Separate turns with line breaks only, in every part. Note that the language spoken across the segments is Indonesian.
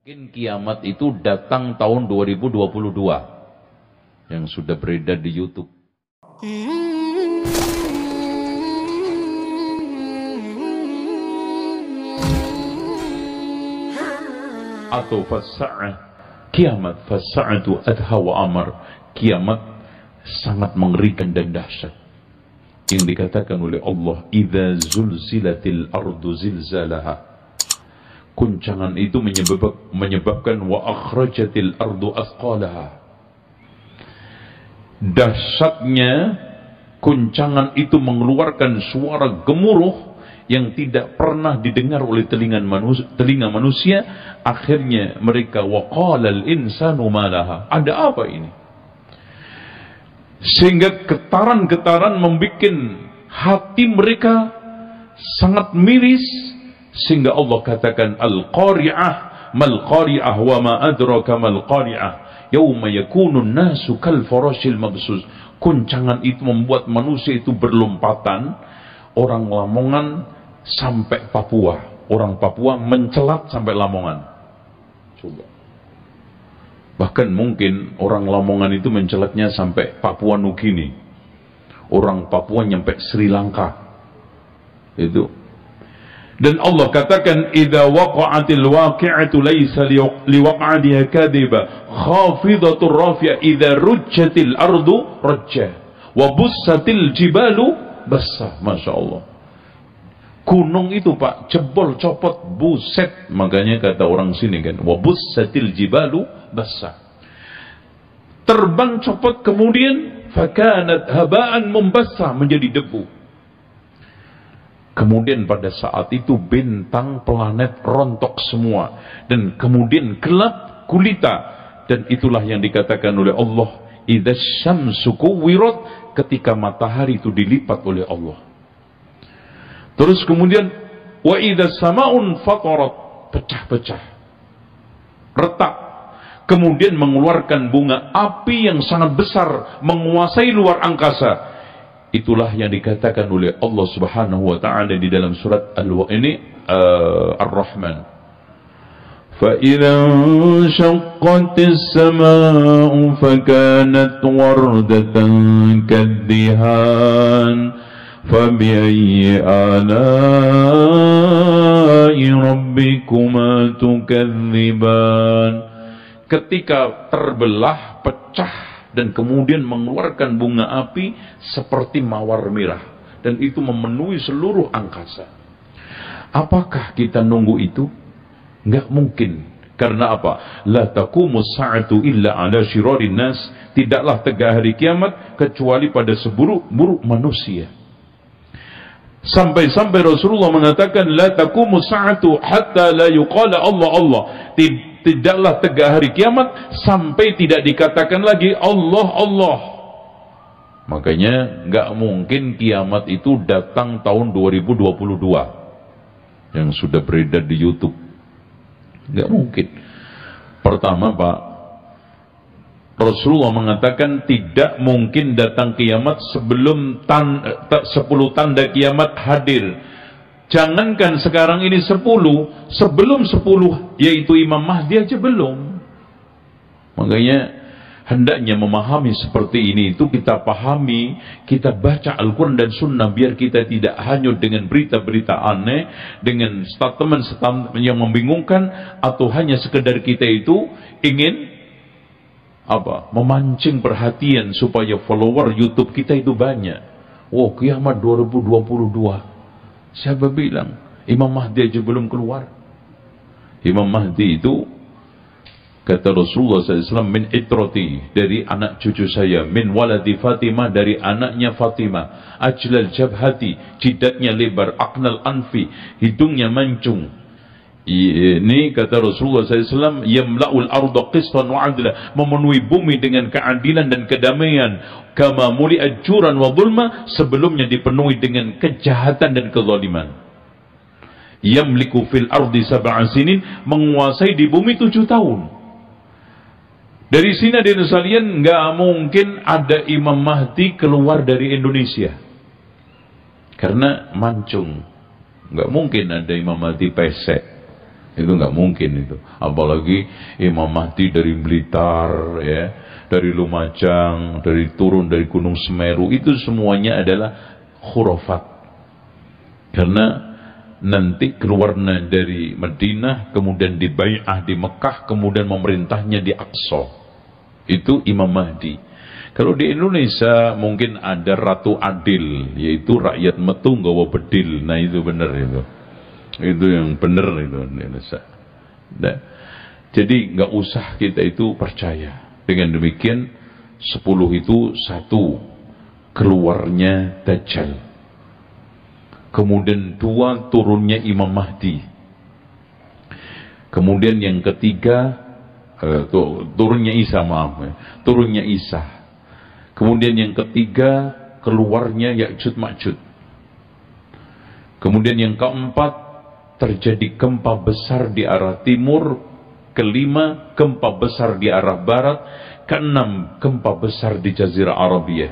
Mungkin kiamat itu datang tahun 2022 yang sudah beredar di YouTube. Atau fasa'ah, kiamat fasa'atu adha wa amar, kiamat sangat mengerikan dan dahsyat. Yang dikatakan oleh Allah, idza zulzilatil ardu zilzalaha. Guncangan itu menyebabkan wa akhrajatil ardu asqalaha. Dahsyatnya guncangan itu mengeluarkan suara gemuruh yang tidak pernah didengar oleh telinga manusia. Akhirnya mereka waqalal insanu malaha. Ada apa ini? Sehingga getaran-getaran membuat hati mereka sangat miris. Sehingga Allah katakan al-qari'ah mal qari'ah wa ma adraka mal qari'ah yauma yakunun nasu kal farashil mabsus. Guncangan itu membuat manusia itu berlompatan, orang Lamongan sampai Papua, orang Papua mencelat sampai Lamongan. Coba. Bahkan mungkin orang Lamongan itu mencelatnya sampai Papua Nugini. Orang Papua nyampe Sri Lanka. Itu. Dan Allah katakan idza waqa'atil waqi'atu laysa liwaq'atiha kadhiba khafidatur rafi'a idza rujjatil ardu rajja wa bussatil jibalu bassa. Masya Allah, gunung itu Pak jebol copot buset, makanya kata orang sini kan wa bussatil jibalu bassa, terbang copot, kemudian fakanat haba'an mumbassa, menjadi debu. Kemudian pada saat itu bintang planet rontok semua. Dan kemudian gelap gulita. Dan itulah yang dikatakan oleh Allah. Idza syamsu kuwirat, ketika matahari itu dilipat oleh Allah. Terus kemudian wa idza samaun fatarat, pecah-pecah. Retak. Kemudian mengeluarkan bunga api yang sangat besar menguasai luar angkasa. Itulah yang dikatakan oleh Allah Subhanahu wa taala di dalam surat Ar-Rahman. Fa idza shaqqatis samaa'u fakanat wardatan kadhihan fa bi ayyi ala'i rabbikuma tukadziban. Ketika terbelah, pecah, dan kemudian mengeluarkan bunga api seperti mawar merah, dan itu memenuhi seluruh angkasa. Apakah kita nunggu itu? Enggak mungkin. Karena apa? La taqumus sa'atu illa ala syirarin nas. Tidaklah tegak hari kiamat kecuali pada seburuk-buruk manusia. Sampai-sampai Rasulullah mengatakan la taqumus sa'atu hatta la yuqala Allah Allah. Tidaklah tegak hari kiamat sampai tidak dikatakan lagi Allah Allah. Makanya nggak mungkin kiamat itu datang tahun 2022 yang sudah beredar di YouTube. Nggak mungkin. Pertama Pak, Rasulullah mengatakan tidak mungkin datang kiamat sebelum 10 tanda kiamat hadir. Jangankan sekarang ini 10, sebelum 10 yaitu Imam Mahdi aja belum. Makanya hendaknya memahami seperti ini itu kita pahami, kita baca Al-Quran dan Sunnah biar kita tidak hanyut dengan berita-berita aneh, dengan statement-statement yang membingungkan, atau hanya sekedar kita itu ingin memancing perhatian supaya follower YouTube kita itu banyak. Oh, kiamat 2022. Siapa bilang? Imam Mahdi aja belum keluar. Imam Mahdi itu kata Rasulullah SAW, min itrati, dari anak cucu saya, min waladi Fatimah, dari anaknya Fatimah, ajlal jabhati, jidatnya lebar, aqnal anfi, hidungnya mancung. Ini kata Rasulullah SAW, yamla'ul arda qistan wa adla, memenuhi bumi dengan keadilan dan kedamaian. Kama muli'at juran wa dhulma, sebelumnya dipenuhi dengan kejahatan dan kezaliman. Yamliku fil ardi sab'a sinin, menguasai di bumi 7 tahun. Dari sini hadirin sekalian, nggak mungkin ada Imam Mahdi keluar dari Indonesia. Karena mancung. Nggak mungkin ada Imam Mahdi pesek. Itu nggak mungkin itu. Apalagi Imam Mahdi dari Blitar, ya, dari Lumajang, turun dari Gunung Semeru, itu semuanya adalah khurafat. Karena nanti keluarnya dari Madinah, kemudian dibai'ah di Mekah, kemudian memerintahnya di Aqsa. Itu Imam Mahdi. Kalau di Indonesia mungkin ada Ratu Adil, yaitu rakyat metu nggawa bedil. Nah itu benar itu. Itu yang benar itu Indonesia. Nah, jadi nggak usah kita itu percaya. Dengan demikian 10 itu satu, keluarnya Dajjal. Kemudian 2, turunnya Imam Mahdi. Kemudian yang ketiga, turunnya Isa, maaf ya. Turunnya Isa. Kemudian yang ketiga, keluarnya Ya'juj Ma'juj. Kemudian yang keempat, terjadi gempa besar di arah timur. Kelima, gempa besar di arah barat. Keenam, gempa besar di Jazirah Arabia.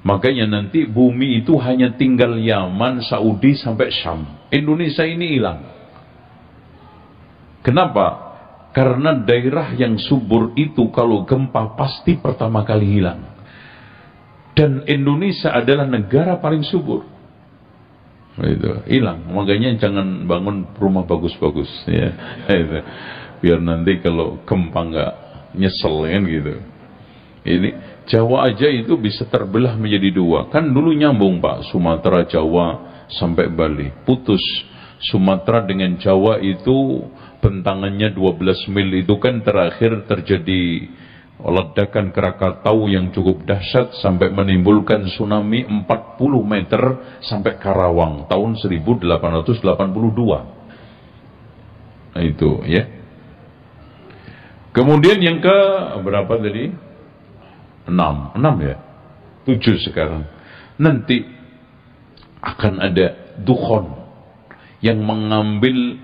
Makanya nanti bumi itu hanya tinggal Yaman, Saudi sampai Syam. Indonesia ini hilang. Kenapa? Karena daerah yang subur itu kalau gempa pasti pertama kali hilang. Dan Indonesia adalah negara paling subur. Itu hilang. Makanya jangan bangun rumah bagus-bagus, ya. Itu. Biar nanti kalau gempa nggak nyesel kan gitu. Ini Jawa aja itu bisa terbelah menjadi 2. Kan dulu nyambung Pak, Sumatera, Jawa sampai Bali. Putus. Sumatera dengan Jawa itu bentangannya 12 mil, itu kan terakhir terjadi ledakan Krakatau yang cukup dahsyat sampai menimbulkan tsunami 40 meter sampai Karawang tahun 1882. Nah itu ya. Kemudian yang ke berapa tadi? 6 ya? 7 sekarang. Nanti akan ada dukhon yang mengambil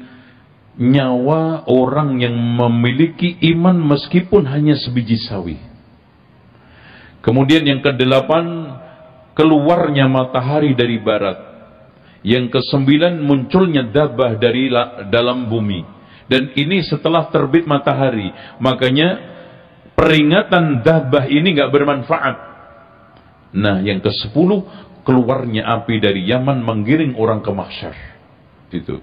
nyawa orang yang memiliki iman meskipun hanya sebiji sawi. Kemudian yang ke-8, keluarnya matahari dari barat. Yang ke-9, munculnya dabah dari dalam bumi. Dan ini setelah terbit matahari. Makanya peringatan dabah ini nggak bermanfaat. Nah, yang ke-10, keluarnya api dari Yaman menggiring orang ke mahsyar. Gitu.